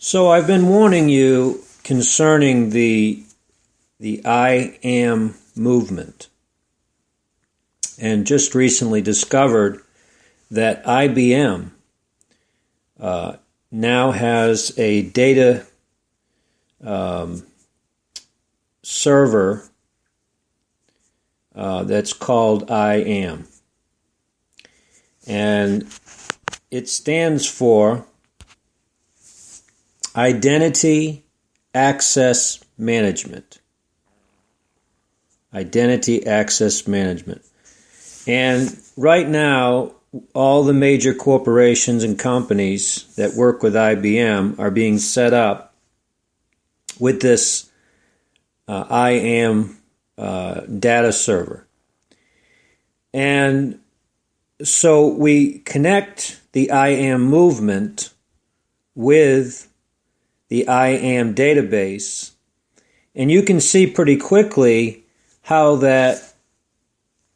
So I've been warning you concerning the IAM movement, and just recently discovered that IBM now has a data server that's called IAM, and it stands for Identity Access Management. Identity Access Management. And right now, all the major corporations and companies that work with IBM are being set up with this IAM data server. And so we connect the IAM movement with the IAM database, and you can see pretty quickly how that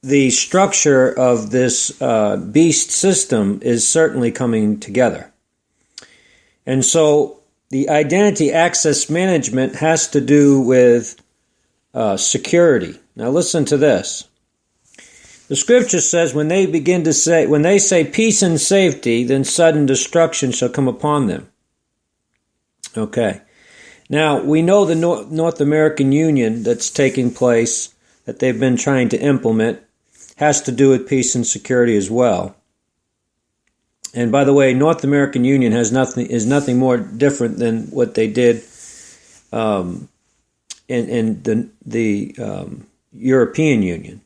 the structure of this beast system is certainly coming together. And so the identity access management has to do with security. Now listen to this. The scripture says, when they say peace and safety, then sudden destruction shall come upon them. Okay. Now, we know the North American Union that's taking place, that they've been trying to implement, has to do with peace and security as well. And by the way, North American Union is nothing more different than what they did in the European Union.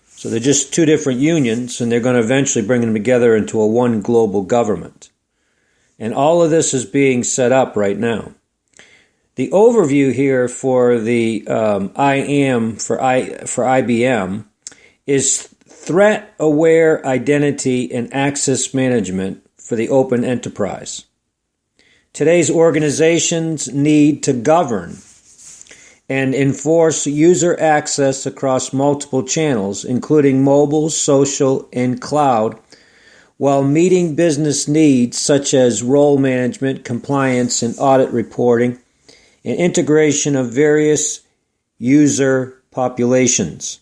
So they're just two different unions, and they're going to eventually bring them together into a one global government. And all of this is being set up right now. The overview here for the IAM for IBM is threat-aware identity and access management for the open enterprise. Today's organizations need to govern and enforce user access across multiple channels, including mobile, social, and cloud, while meeting business needs such as role management, compliance, and audit reporting, and integration of various user populations.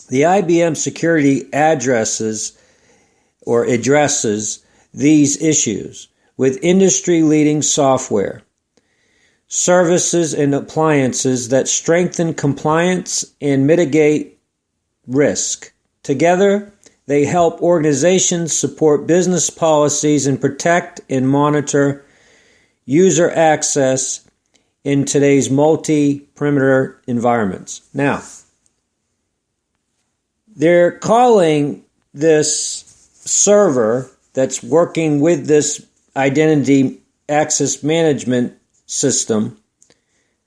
The IBM security addresses these issues with industry-leading software, services, and appliances that strengthen compliance and mitigate risk. Together, they help organizations support business policies and protect and monitor user access in today's multi-perimeter environments. Now, they're calling this server that's working with this identity access management system,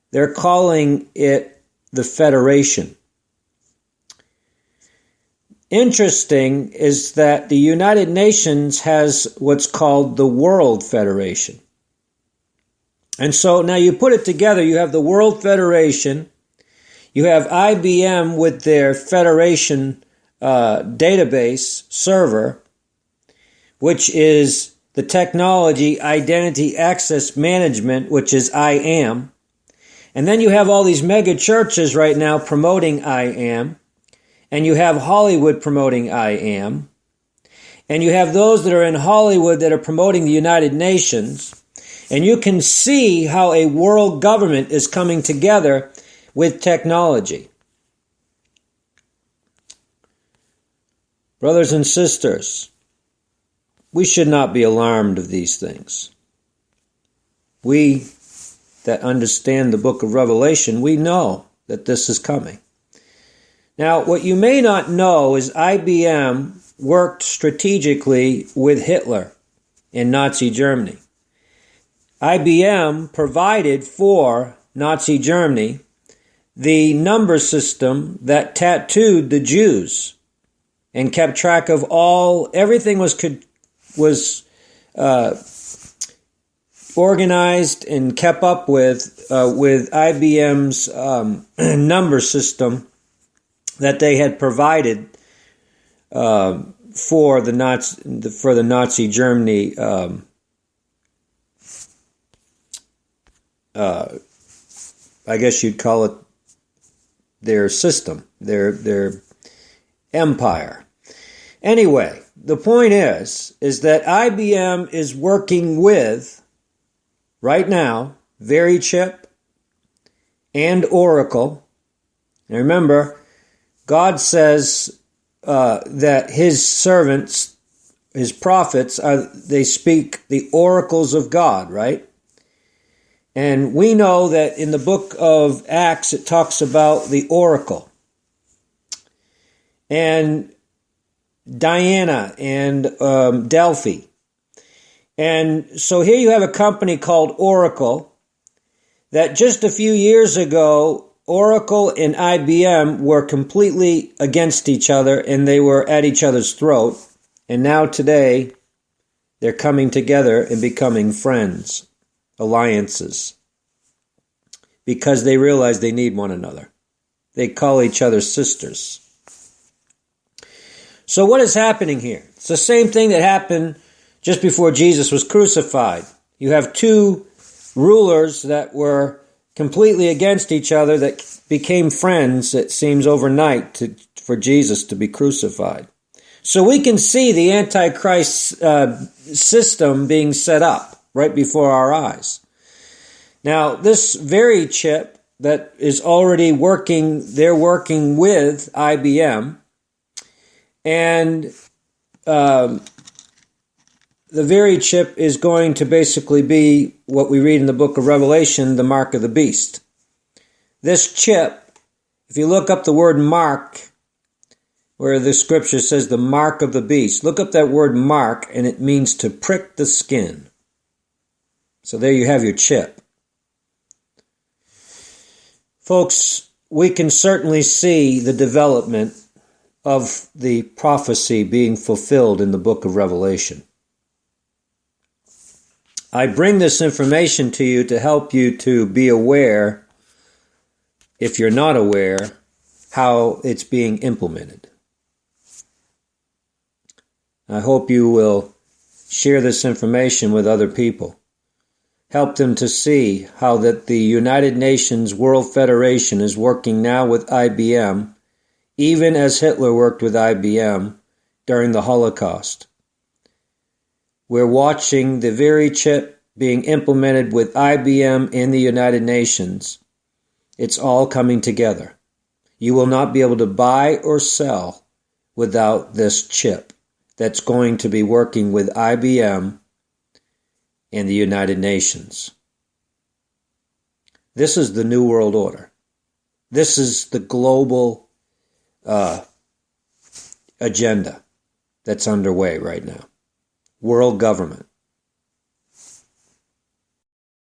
they're calling it the Federation. Interesting is that the United Nations has what's called the World Federation. And so now you put it together, you have the World Federation, you have IBM with their Federation database server, which is the technology Identity Access Management, which is IAM. And then you have all these mega churches right now promoting IAM. And you have Hollywood promoting IAM. And you have those that are in Hollywood that are promoting the United Nations. And you can see how a world government is coming together with technology. Brothers and sisters, we should not be alarmed of these things. We that understand the book of Revelation, we know that this is coming. Now, what you may not know is IBM worked strategically with Hitler in Nazi Germany. IBM provided for Nazi Germany the number system that tattooed the Jews and kept track of everything was organized and kept up with IBM's number system that they had provided for the Nazi Germany I guess you'd call it their system, their empire. Anyway, the point is that IBM is working with, right now, VeriChip and Oracle. And remember, God says that his servants, his prophets, they speak the oracles of God, right? And we know that in the book of Acts, it talks about the oracle. And Diana and Delphi. And so here you have a company called Oracle that just a few years ago, Oracle and IBM were completely against each other and they were at each other's throat. And now today, they're coming together and becoming friends, alliances, because they realize they need one another. They call each other sisters. So what is happening here? It's the same thing that happened just before Jesus was crucified. You have two rulers that were completely against each other that became friends, it seems, overnight for Jesus to be crucified. So we can see the Antichrist system being set up right before our eyes. Now, this very chip that is already working, they're working with IBM, and the very chip is going to basically be what we read in the book of Revelation, the mark of the beast. This chip, if you look up the word mark, where the scripture says the mark of the beast, look up that word mark, and it means to prick the skin. So there you have your chip. Folks, we can certainly see the development of the prophecy being fulfilled in the book of Revelation. I bring this information to you to help you to be aware, if you're not aware, how it's being implemented. I hope you will share this information with other people. Help them to see how that the United Nations World Federation is working now with IBM, even as Hitler worked with IBM during the Holocaust. We're watching the very chip being implemented with IBM and the United Nations. It's all coming together. You will not be able to buy or sell without this chip that's going to be working with IBM and the United Nations. This is the New World Order. This is the global agenda that's underway right now. World government.